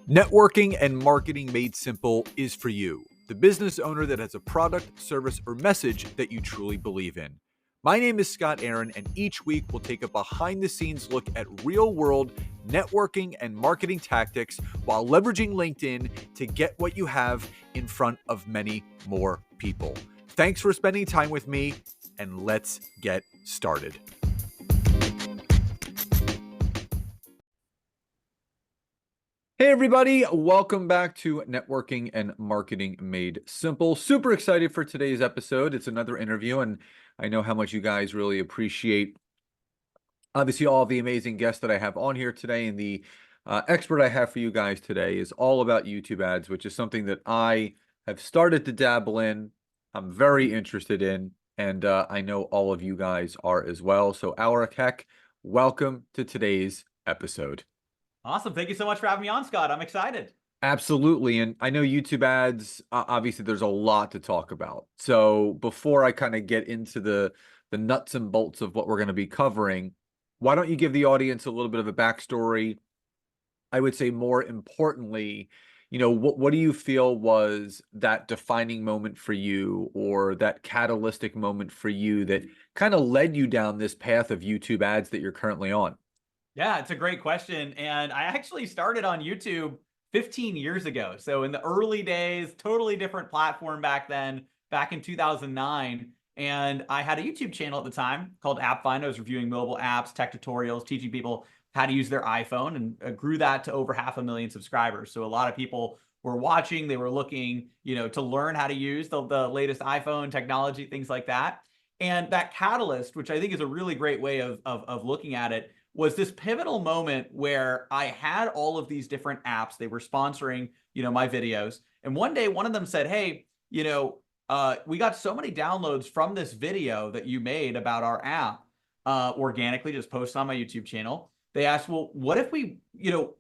Networking and marketing made simple is for you, the business owner that has a product, service, or message that you truly believe in. My name is Scott Aaron, and each week we'll take a behind the scenes look at real world networking and marketing tactics while leveraging LinkedIn to get what you have in front of many more people. Thanks for spending time with me, and let's get started. Hey everybody, welcome back to Networking and Marketing Made Simple. Super excited for today's episode. It's another interview, and I know how much you guys really appreciate, obviously, all the amazing guests that I have on here today. And the expert I have for you guys today is all about YouTube ads, which is something that I have started to dabble in. I'm very interested in, and I know all of you guys are as well. So Aleric, welcome to today's episode. Awesome. Thank you so much for having me on, Scott. I'm excited. Absolutely. And I know YouTube ads, obviously there's a lot to talk about. So before I kind of get into the nuts and bolts of what we're going to be covering, why don't you give the audience a little bit of a backstory? I would say more importantly, what do you feel was that defining moment for you, or that catalytic moment for you that kind of led you down this path of YouTube ads that you're currently on? Yeah, it's a great question. And I actually started on YouTube 15 years ago. So in the early days, totally different platform back then, back in 2009. And I had a YouTube channel at the time called App Find. I was reviewing mobile apps, tech tutorials, teaching people how to use their iPhone, and grew that to over 500,000 subscribers. So a lot of people were watching, they were looking, to learn how to use the latest iPhone technology, things like that. And that catalyst, which I think is a really great way of looking at it, was this pivotal moment where I had all of these different apps. They were sponsoring, my videos. And one day, one of them said, "Hey, we got so many downloads from this video that you made about our app, organically, just post on my YouTube channel." They asked, "Well, what if we,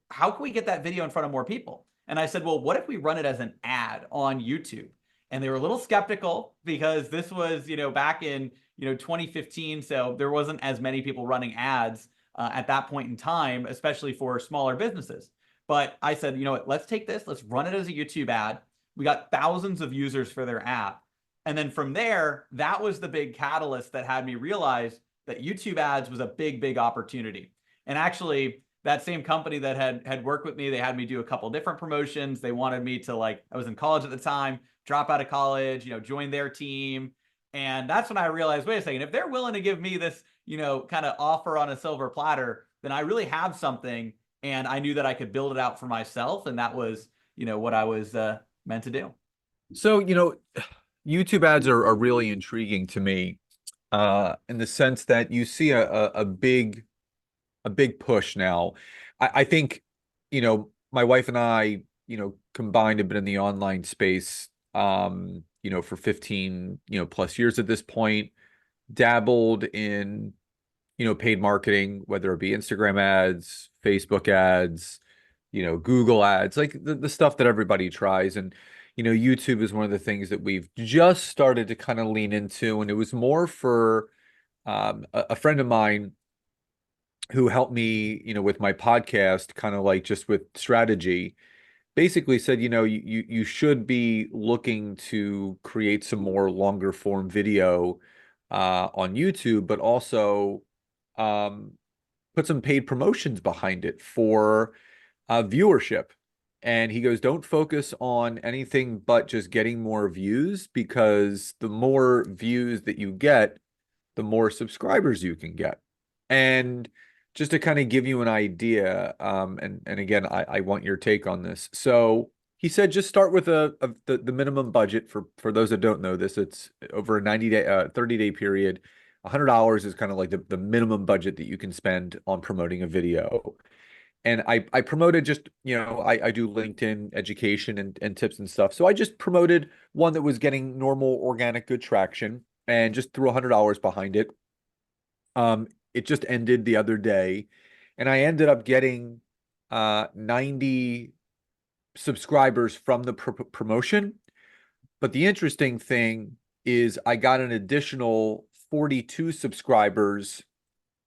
how can we get that video in front of more people?" And I said, "Well, what if we run it as an ad on YouTube?" And they were a little skeptical because this was, back in, 2015. So there wasn't as many people running ads at that point in time, especially for smaller businesses. But I said, you know what, let's take this, let's run it as a YouTube ad. We got thousands of users for their app. And then from there, that was the big catalyst that had me realize that YouTube ads was a big, big opportunity. And actually, that same company that had worked with me, they had me do a couple different promotions. They wanted me to, I was in college at the time, drop out of college, join their team. And that's when I realized, wait a second, if they're willing to give me this, kind of offer on a silver platter, then I really have something. And I knew that I could build it out for myself. And that was, what I was meant to do. So, YouTube ads are really intriguing to me, in the sense that you see a big push now. I think, my wife and I, combined have been in the online space, for 15, plus years at this point, dabbled in, paid marketing, whether it be Instagram ads, Facebook ads, Google ads, like the stuff that everybody tries. And, YouTube is one of the things that we've just started to kind of lean into. And it was more for a friend of mine who helped me, with my podcast, kind of like just with strategy, basically said, you should be looking to create some more longer form video on YouTube, but also put some paid promotions behind it for viewership. And he goes, don't focus on anything but just getting more views, because the more views that you get, the more subscribers you can get. And just to kind of give you an idea, and again, I want your take on this. So he said, just start with the minimum budget. For those that don't know this, it's over a 90-day, 30-day period. $100 is kind of like the minimum budget that you can spend on promoting a video. And I promoted just, I do LinkedIn education and tips and stuff. So I just promoted one that was getting normal, organic, good traction, and just threw $100 behind it. It just ended the other day, and I ended up getting 90 subscribers from the promotion. But the interesting thing is I got an additional 42 subscribers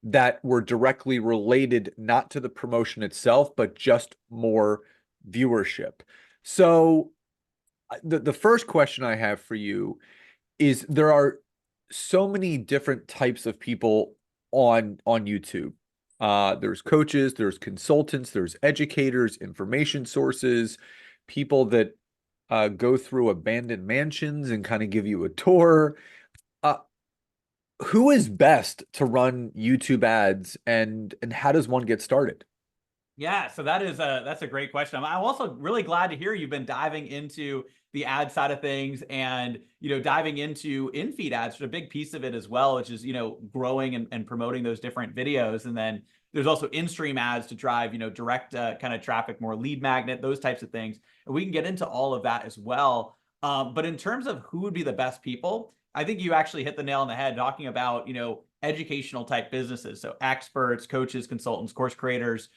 that were directly related, not to the promotion itself, but just more viewership. So the first question I have for you is there are so many different types of people on YouTube. There's coaches, there's consultants, there's educators, information sources, people that go through abandoned mansions and kind of give you a tour. Uh, who is best to run YouTube ads, and how does one get started? Yeah, so that's a great question. I'm also really glad to hear you've been diving into the ad side of things and diving into in-feed ads, which is a big piece of it as well, which is growing and promoting those different videos. And then there's also in-stream ads to drive direct kind of traffic, more lead magnet, those types of things. And we can get into all of that as well. But in terms of who would be the best people, I think you actually hit the nail on the head talking about educational type businesses. So experts, coaches, consultants, course creators,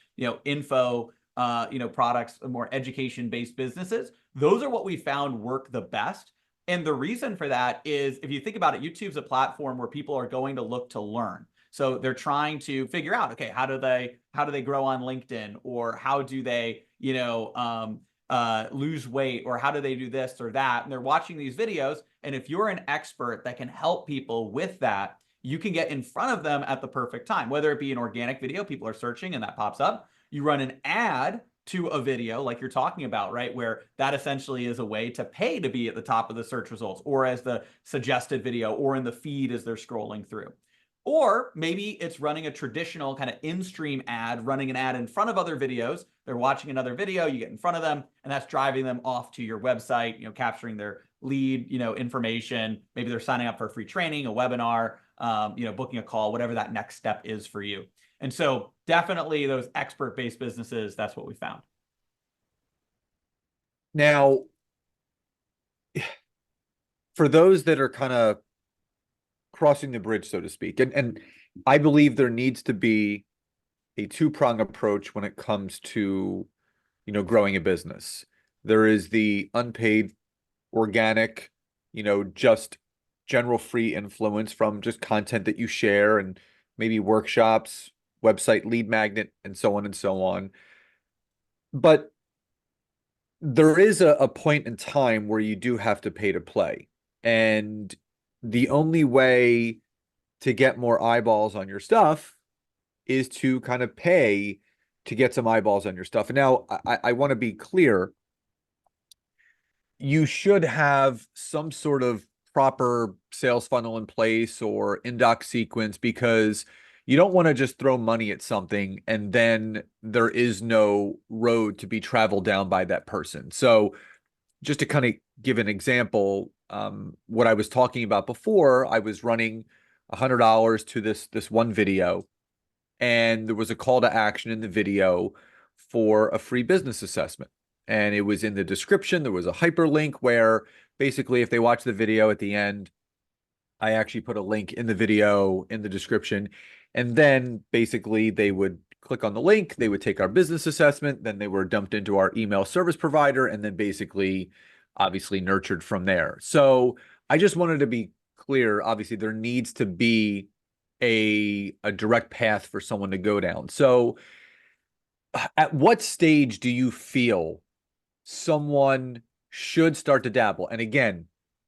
info, products, more education-based businesses. Those are what we found work the best. And the reason for that is, if you think about it, YouTube's a platform where people are going to look to learn. So they're trying to figure out, okay, how do they grow on LinkedIn, or how do they, lose weight, or how do they do this or that? And they're watching these videos. And if you're an expert that can help people with that, you can get in front of them at the perfect time, whether it be an organic video, people are searching and that pops up. You run an ad to a video like you're talking about, right? Where that essentially is a way to pay to be at the top of the search results, or as the suggested video, or in the feed as they're scrolling through. Or maybe it's running a traditional kind of in-stream ad, running an ad in front of other videos. They're watching another video, you get in front of them, and that's driving them off to your website, capturing their lead, information. Maybe they're signing up for a free training, a webinar, booking a call, whatever that next step is for you. And so definitely those expert-based businesses, that's what we found. Now, for those that are kind of crossing the bridge, so to speak, and I believe there needs to be a two-prong approach when it comes to, growing a business. There is the unpaid, organic, just general free influence from just content that you share, and maybe workshops, website lead magnet, and so on and so on. But there is a point in time where you do have to pay to play. And the only way to get more eyeballs on your stuff is to kind of pay to get some eyeballs on your stuff. And now I want to be clear. You should have some sort of proper sales funnel in place or inbox sequence, because you don't want to just throw money at something and then there is no road to be traveled down by that person. So just to kind of give an example, what I was talking about before, I was running $100 to this one video, and there was a call to action in the video for a free business assessment. And it was in the description. There was a hyperlink where basically, if they watch the video at the end, I actually put a link in the video in the description. And then basically they would click on the link, they would take our business assessment, then they were dumped into our email service provider, and then basically, obviously, nurtured from there. So I just wanted to be clear. Obviously, there needs to be a direct path for someone to go down. So at what stage do you feel someone should start to dabble? And again,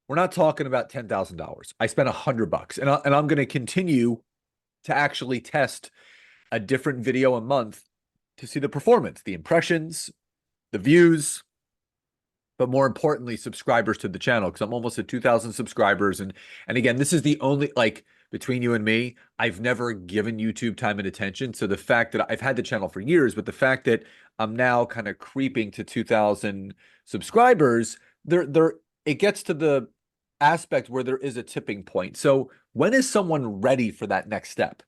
we're not talking about $10,000. I spent $100, and I'm going to continue to actually test a different video a month to see the performance, the impressions, the views, but more importantly, subscribers to the channel, because I'm almost at 2,000 subscribers. And again, this is the only, like, between you and me, I've never given YouTube time and attention. So the fact that I've had the channel for years, but the fact that I'm now kind of creeping to 2,000 subscribers, it gets to the aspect where there is a tipping point. So when is someone ready for that next step?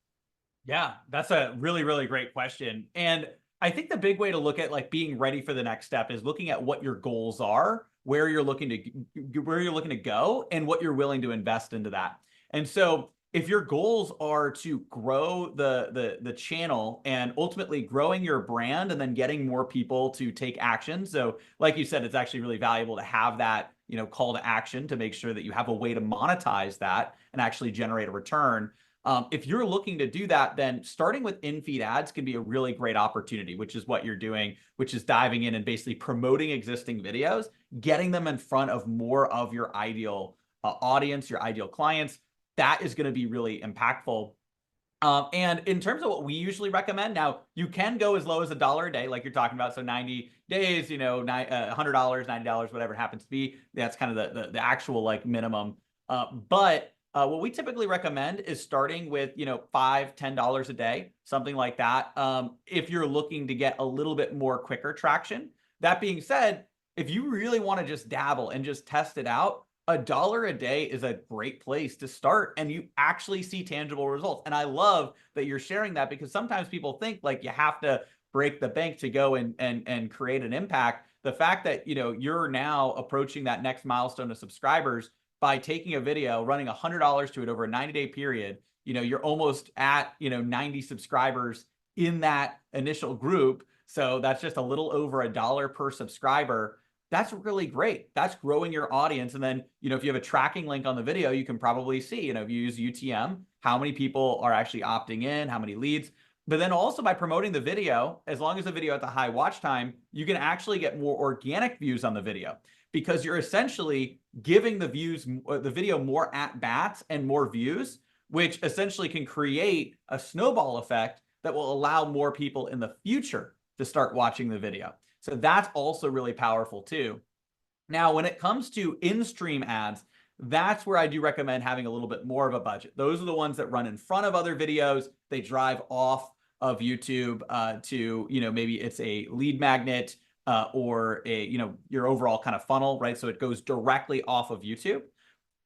Yeah, that's a really, really great question. And I think the big way to look at like being ready for the next step is looking at what your goals are, where you're looking to go, and what you're willing to invest into that. And so if your goals are to grow the channel and ultimately growing your brand and then getting more people to take action. So like you said, it's actually really valuable to have that, call to action to make sure that you have a way to monetize that and actually generate a return. If you're looking to do that, then starting with in-feed ads can be a really great opportunity, which is what you're doing, which is diving in and basically promoting existing videos, getting them in front of more of your ideal audience, your ideal clients. That is going to be really impactful. And in terms of what we usually recommend, now you can go as low as $1 a day, like you're talking about. So 90 days, you know, $100, $90, whatever it happens to be. That's kind of the actual like minimum. But what we typically recommend is starting with, you know, $5, $10 a day, something like that. If you're looking to get a little bit more quicker traction. That being said, if you really want to just dabble and just test it out, $1 a day is a great place to start, and you actually see tangible results. And I love that you're sharing that, because sometimes people think like you have to break the bank to go and create an impact. The fact that, you know, you're now approaching that next milestone of subscribers by taking a video, running $100 to it over a 90-day period, you know, you're almost at, you know, 90 subscribers in that initial group. So that's just a little over $1 per subscriber. That's really great. That's growing your audience. And then, you know, if you have a tracking link on the video, you can probably see, you know, if you use UTM, how many people are actually opting in, how many leads. But then also by promoting the video, as long as the video at the high watch time, you can actually get more organic views on the video, because you're essentially giving the video more at bats and more views, which essentially can create a snowball effect that will allow more people in the future to start watching the video. So that's also really powerful too. Now, when it comes to in-stream ads, that's where I do recommend having a little bit more of a budget. Those are the ones that run in front of other videos. They drive off of YouTube to, you know, maybe it's a lead magnet or a, you know, your overall kind of funnel, right? So it goes directly off of YouTube.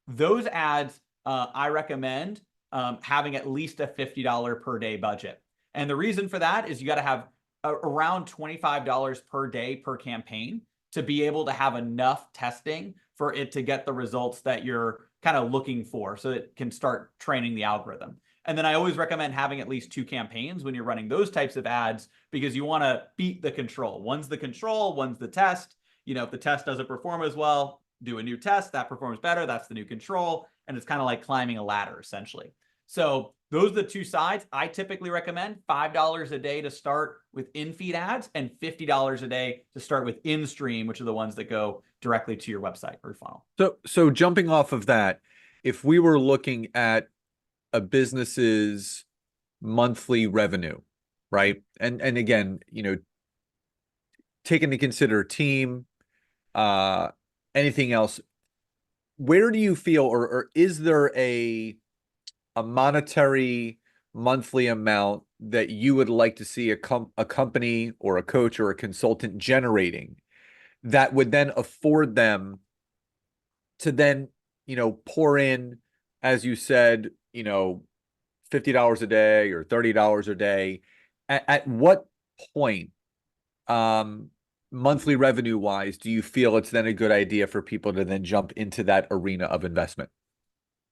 Those ads, I recommend having at least a $50 per day budget. And the reason for that is you got to have around $25 per day per campaign to be able to have enough testing for it to get the results that you're kind of looking for, so it can start training the algorithm. And then I always recommend having at least 2 campaigns when you're running those types of ads, because you want to beat the control. One's the control, one's the test. You know, if the test doesn't perform as well, do a new test that performs better. That's the new control. And it's kind of like climbing a ladder, essentially. So those are the 2 sides. I typically recommend $5 a day to start with in-feed ads, and $50 a day to start with in-stream, which are the ones that go directly to your website or funnel. So jumping off of that, if we were looking at a business's monthly revenue, right? And again, you know, take into consider team, anything else, where do you feel, or is there a monetary monthly amount that you would like to see a company or a coach or a consultant generating that would then afford them to then, you know, pour in, as you said, you know, $50 a day or $30 a day? At what point, monthly revenue wise, do you feel it's then a good idea for people to then jump into that arena of investment?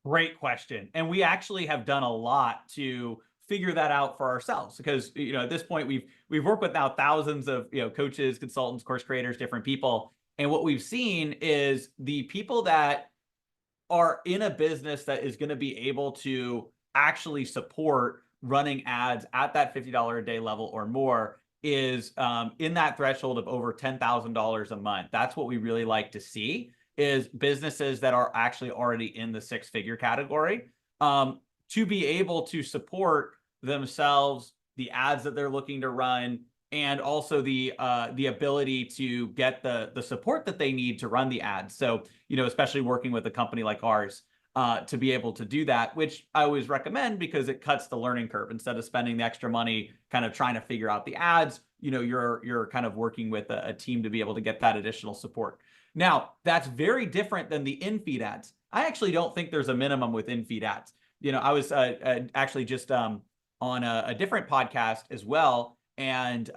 Great question. And we actually have done a lot to figure that out for ourselves, because, you know, at this point we've worked with now thousands of, you know, coaches, consultants, course creators, different people. And what we've seen is the people that are in a business that is going to be able to actually support running ads at that $50 a day level or more is in that threshold of over $10,000 a month. That's what we really like to see, is businesses that are actually already in the 6-figure category, to be able to support themselves, the ads that they're looking to run, and also the ability to get the support that they need to run the ads. So, you know, especially working with a company like ours, to be able to do that, which I always recommend, because it cuts the learning curve. Instead of spending the extra money kind of trying to figure out the ads, you know, you're kind of working with a team to be able to get that additional support. Now, that's very different than the in-feed ads. I actually don't think there's a minimum with in-feed ads. You know, I was actually just on a different podcast as well, and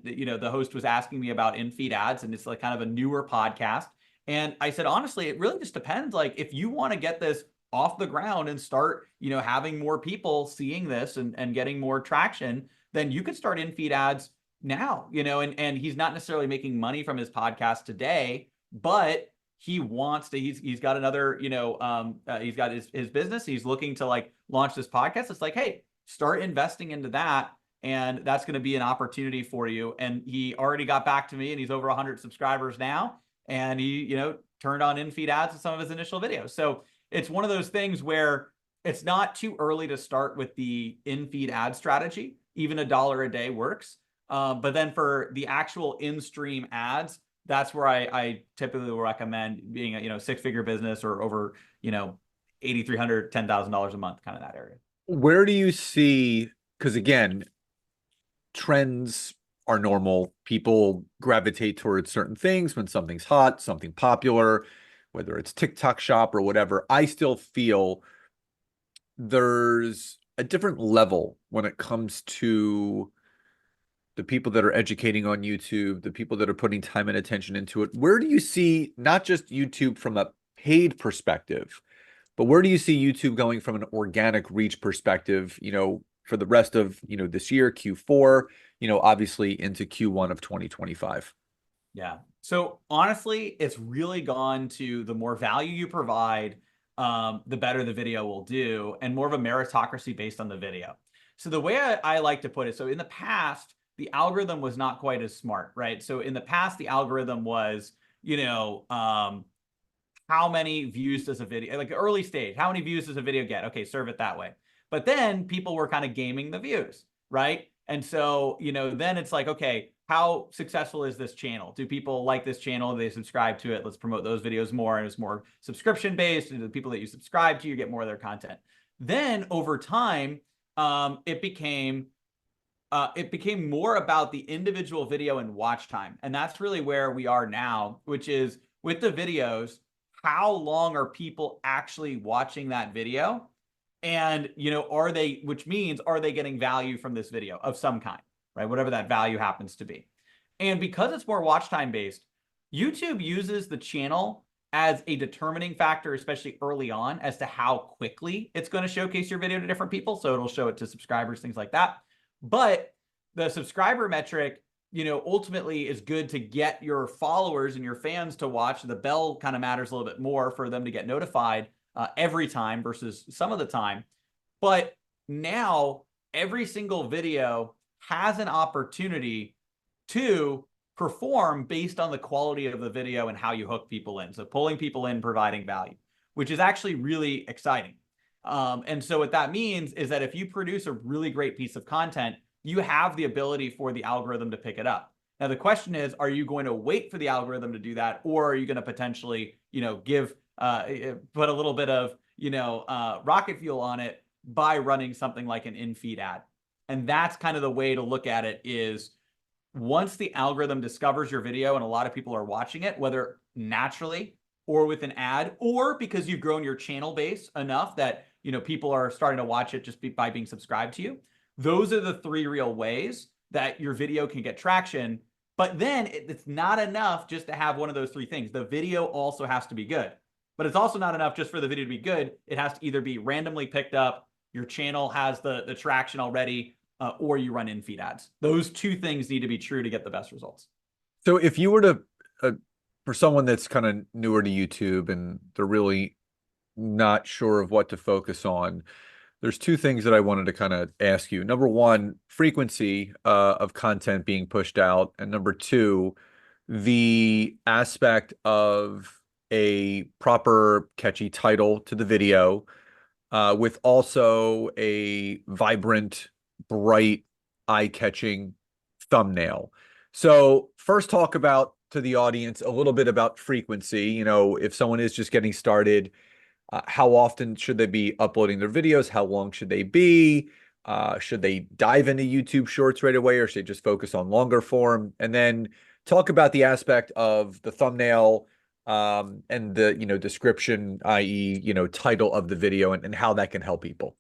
you know, the host was asking me about in-feed ads, and it's like kind of a newer podcast. And I said, honestly, it really just depends. Like, if you want to get this off the ground and start, you know, having more people seeing this and getting more traction, then you could start in-feed ads now, you know, and he's not necessarily making money from his podcast today, but he wants to, he's got another, he's got his business. He's looking to like launch this podcast. It's like, hey, start investing into that. And that's going to be an opportunity for you. And he already got back to me, and he's over 100 subscribers now. And he, turned on in-feed ads in some of his initial videos. So it's one of those things where it's not too early to start with the in-feed ad strategy. Even $1 a day works. But then for the actual in-stream ads, that's where I typically will recommend being a six-figure business or over $8,300, $10,000 a month, kind of that area. Where do you see, because again, trends are normal. People gravitate towards certain things when something's hot, something popular, whether it's TikTok shop or whatever. I still feel there's a different level when it comes to the people that are educating on YouTube, the people that are putting time and attention into it. Where do you see not just YouTube from a paid perspective, but where do you see YouTube going from an organic reach perspective, for the rest of, this year, Q4, obviously into Q1 of 2025? Yeah. So honestly, it's really gone to the more value you provide, the better the video will do, and more of a meritocracy based on the video. So the way I like to put it, so in the past, the algorithm was not quite as smart, right? So in the past, the algorithm was, how many views does a video, like early stage, how many views does a video get? Okay, serve it that way. But then people were kind of gaming the views, right? And so, then it's like, okay, how successful is this channel? Do people like this channel? They subscribe to it. Let's promote those videos more. And it's more subscription based. And the people that you subscribe to, you get more of their content. Then over time, it became more about the individual video and watch time. And that's really where we are now, which is with the videos, how long are people actually watching that video? And, which means, are they getting value from this video of some kind, right? Whatever that value happens to be. And because it's more watch time based, YouTube uses the channel as a determining factor, especially early on, as to how quickly it's going to showcase your video to different people. So it'll show it to subscribers, things like that. But the subscriber metric, ultimately is good to get your followers and your fans to watch. The bell kind of matters a little bit more for them to get notified every time versus some of the time. But now every single video has an opportunity to perform based on the quality of the video and how you hook people in. So pulling people in, providing value, which is actually really exciting. And so what that means is that if you produce a really great piece of content, you have the ability for the algorithm to pick it up. Now, the question is, are you going to wait for the algorithm to do that? Or are you going to potentially, put a little bit of, rocket fuel on it by running something like an in-feed ad? And that's kind of the way to look at it is once the algorithm discovers your video and a lot of people are watching it, whether naturally or with an ad, or because you've grown your channel base enough that, people are starting to watch it just by being subscribed to you. Those are the three real ways that your video can get traction. But then it's not enough just to have one of those three things. The video also has to be good. But it's also not enough just for the video to be good. It has to either be randomly picked up, your channel has the traction already, or you run in-feed ads. Those two things need to be true to get the best results. So if you were to, for someone that's kind of newer to YouTube and they're really not sure of what to focus on, there's two things that I wanted to kind of ask you. Number one, frequency of content being pushed out. And number two, the aspect of a proper catchy title to the video with also a vibrant, bright, eye-catching thumbnail. So first talk about to the audience a little bit about frequency. If someone is just getting started, how often should they be uploading their videos? How long should they be? Should they dive into YouTube Shorts right away, or should they just focus on longer form? And then talk about the aspect of the thumbnail and the description, i.e., title of the video, and how that can help people.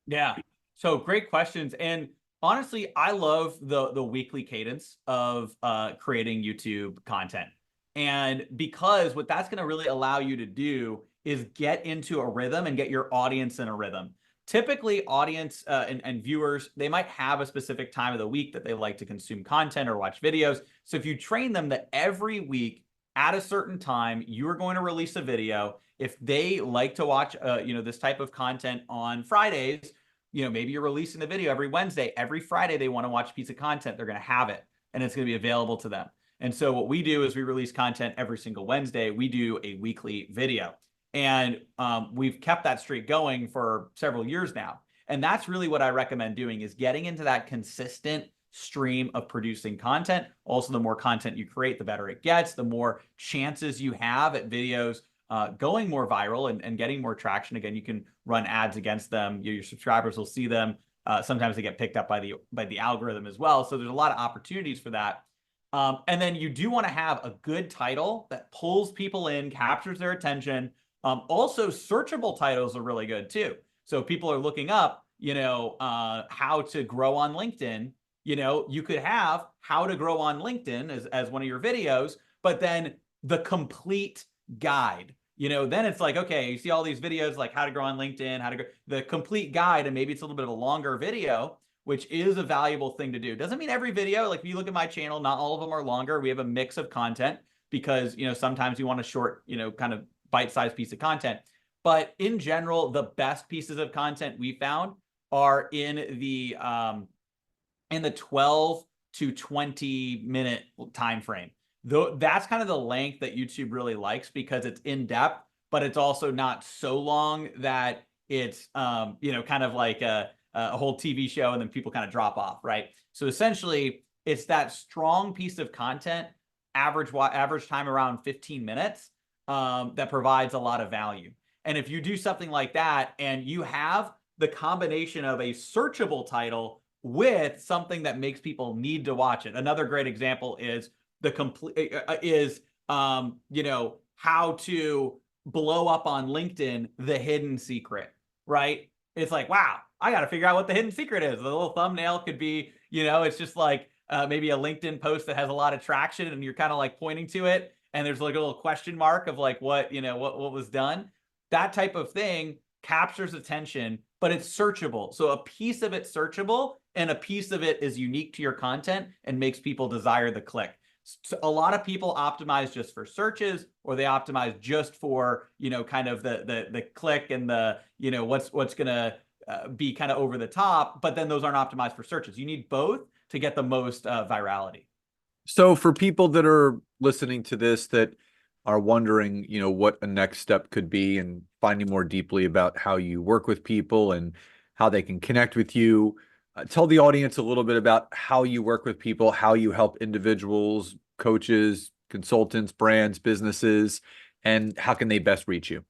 Yeah. So great questions. And honestly, I love the weekly cadence of creating YouTube content. And because what that's going to really allow you to do is get into a rhythm and get your audience in a rhythm. Typically, audience and viewers, they might have a specific time of the week that they like to consume content or watch videos. So if you train them that every week at a certain time, you are going to release a video. If they like to watch, this type of content on Fridays, maybe you're releasing the video every Wednesday. Every Friday, they want to watch a piece of content. They're going to have it, and it's going to be available to them. And so what we do is we release content every single Wednesday. We do a weekly video. And we've kept that streak going for several years now. And that's really what I recommend doing, is getting into that consistent stream of producing content. Also, the more content you create, the better it gets, the more chances you have at videos going more viral and getting more traction. Again, you can run ads against them. Your subscribers will see them. Sometimes they get picked up by the algorithm as well. So there's a lot of opportunities for that. And then you do want to have a good title that pulls people in, captures their attention. Also, searchable titles are really good too. So if people are looking up, how to grow on LinkedIn, you could have how to grow on LinkedIn as one of your videos, but then the complete guide. Then it's like, okay, you see all these videos like how to grow on LinkedIn, how to grow, the complete guide, and maybe it's a little bit of a longer video, which is a valuable thing to do. Doesn't mean every video, like if you look at my channel, not all of them are longer. We have a mix of content because, sometimes you want a short, kind of bite-sized piece of content. But in general, the best pieces of content we found are in the 12 to 20 minute time frame. Though that's kind of the length that YouTube really likes, because it's in depth, but it's also not so long that it's kind of like a whole TV show and then people kind of drop off, right? So essentially, it's that strong piece of content, average time around 15 minutes, that provides a lot of value. And if you do something like that and you have the combination of a searchable title with something that makes people need to watch it. Another great example is how to blow up on LinkedIn, the hidden secret, right? It's like, wow, I got to figure out what the hidden secret is. The little thumbnail could be, it's just like maybe a LinkedIn post that has a lot of traction and you're kind of like pointing to it. And there's like a little question mark of like what was done. That type of thing captures attention, but it's searchable. So a piece of it's searchable and a piece of it is unique to your content and makes people desire the click. So a lot of people optimize just for searches, or they optimize just for, kind of the click and the, what's going to be kind of over the top, but then those aren't optimized for searches. You need both to get the most virality. So for people that are listening to this that are wondering, what a next step could be and finding more deeply about how you work with people and how they can connect with you, tell the audience a little bit about how you work with people, how you help individuals, coaches, consultants, brands, businesses, and how can they best reach you?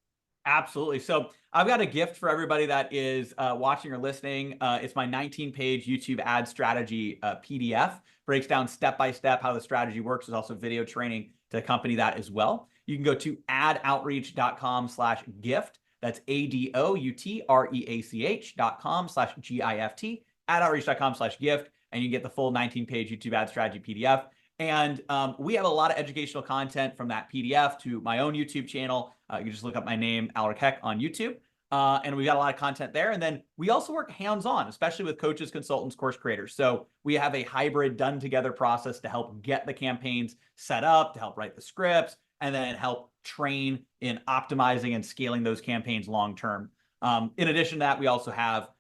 Absolutely. So I've got a gift for everybody that is watching or listening. It's my 19-page YouTube ad strategy PDF. Breaks down step-by-step how the strategy works. There's also video training to accompany that as well. You can go to adoutreach.com/gift. That's ADOUTREACH.com/GIFT. Adoutreach.com/gift. And you can get the full 19-page YouTube ad strategy PDF. And we have a lot of educational content from that PDF to my own YouTube channel. You can just look up my name, Aleric, on YouTube. And we got a lot of content there. And then we also work hands-on, especially with coaches, consultants, course creators. So we have a hybrid done together process to help get the campaigns set up, to help write the scripts, and then help train in optimizing and scaling those campaigns long-term. In addition to that, we also have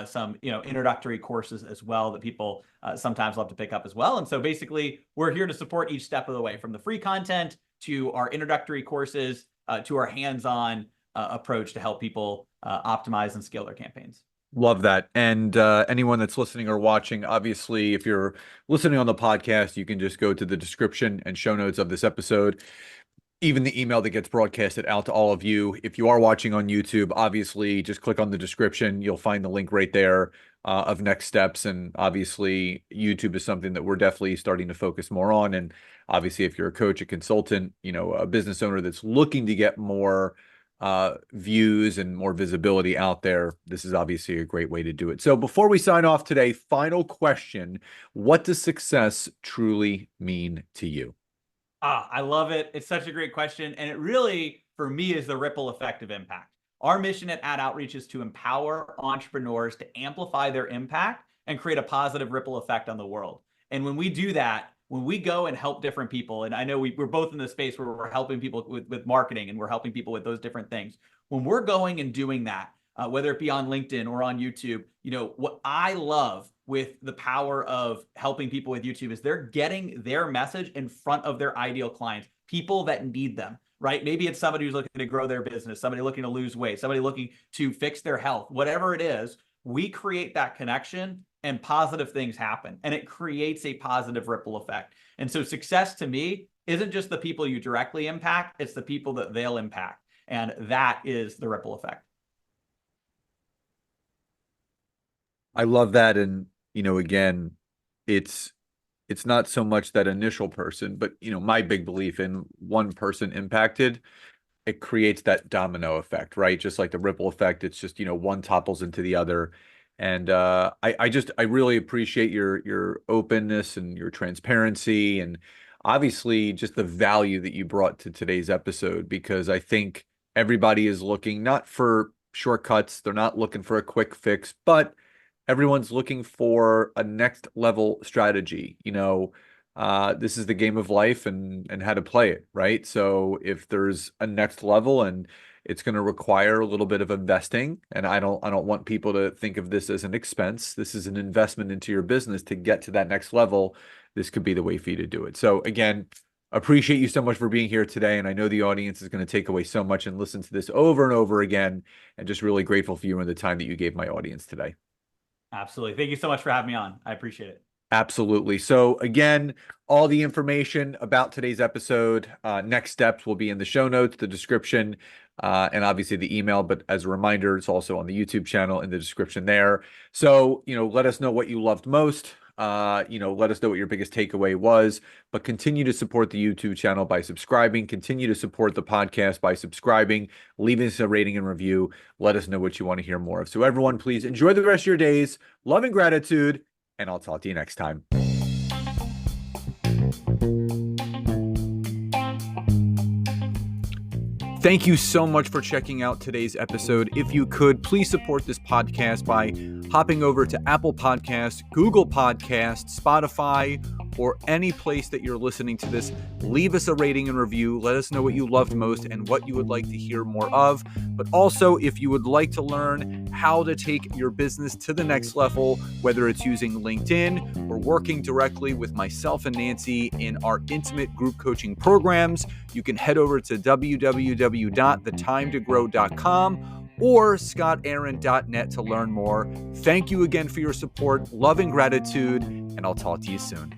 some introductory courses as well that people sometimes love to pick up as well. And so basically, we're here to support each step of the way, from the free content to our introductory courses to our hands-on approach to help people optimize and scale their campaigns. Love that. And anyone that's listening or watching, obviously, if you're listening on the podcast, you can just go to the description and show notes of this episode. Even the email that gets broadcasted out to all of you. If you are watching on YouTube, obviously, just click on the description. You'll find the link right there of next steps. And obviously, YouTube is something that we're definitely starting to focus more on. And obviously, if you're a coach, a consultant, a business owner that's looking to get more views and more visibility out there, this is obviously a great way to do it. So before we sign off today, final question: what does success truly mean to you? I love it. It's such a great question. And it really, for me, is the ripple effect of impact. Our mission at AdOutreach is to empower entrepreneurs to amplify their impact and create a positive ripple effect on the world. And when we do that, when we go and help different people, and I know we're both in the space where we're helping people with marketing and we're helping people with those different things. When we're going and doing that, whether it be on LinkedIn or on YouTube, what I love with the power of helping people with YouTube is they're getting their message in front of their ideal clients, people that need them, right? Maybe it's somebody who's looking to grow their business, somebody looking to lose weight, somebody looking to fix their health, whatever it is. We create that connection and positive things happen, and it creates a positive ripple effect. And so success to me isn't just the people you directly impact, it's the people that they'll impact. And that is the ripple effect. I love that. And, again, it's not so much that initial person, but, my big belief in one person impacted, it creates that domino effect, right? Just like the ripple effect, it's just, one topples into the other. And I really appreciate your openness and your transparency, and obviously just the value that you brought to today's episode, because I think everybody is looking not for shortcuts, they're not looking for a quick fix, but everyone's looking for a next level strategy. This is the game of life, and how to play it, right? So if there's a next level and it's going to require a little bit of investing, and I don't want people to think of this as an expense. This is an investment into your business to get to that next level. This could be the way for you to do it. So again, appreciate you so much for being here today. And I know the audience is going to take away so much and listen to this over and over again, and just really grateful for you and the time that you gave my audience today. Absolutely. Thank you so much for having me on. I appreciate it. Absolutely. So again, all the information about today's episode, next steps will be in the show notes, the description, and obviously the email. But as a reminder, it's also on the YouTube channel in the description there. So, let us know what you loved most. Let us know what your biggest takeaway was, but continue to support the YouTube channel by subscribing, continue to support the podcast by subscribing, leaving us a rating and review. Let us know what you want to hear more of. So everyone, please enjoy the rest of your days. Love and gratitude, and I'll talk to you next time. Thank you so much for checking out today's episode. If you could, please support this podcast by hopping over to Apple Podcasts, Google Podcasts, Spotify, or any place that you're listening to this. Leave us a rating and review. Let us know what you loved most and what you would like to hear more of. But also, if you would like to learn how to take your business to the next level, whether it's using LinkedIn or working directly with myself and Nancy in our intimate group coaching programs, you can head over to www.thetimetogrowth.com or scottaaron.net to learn more. Thank you again for your support, love, and gratitude, and I'll talk to you soon.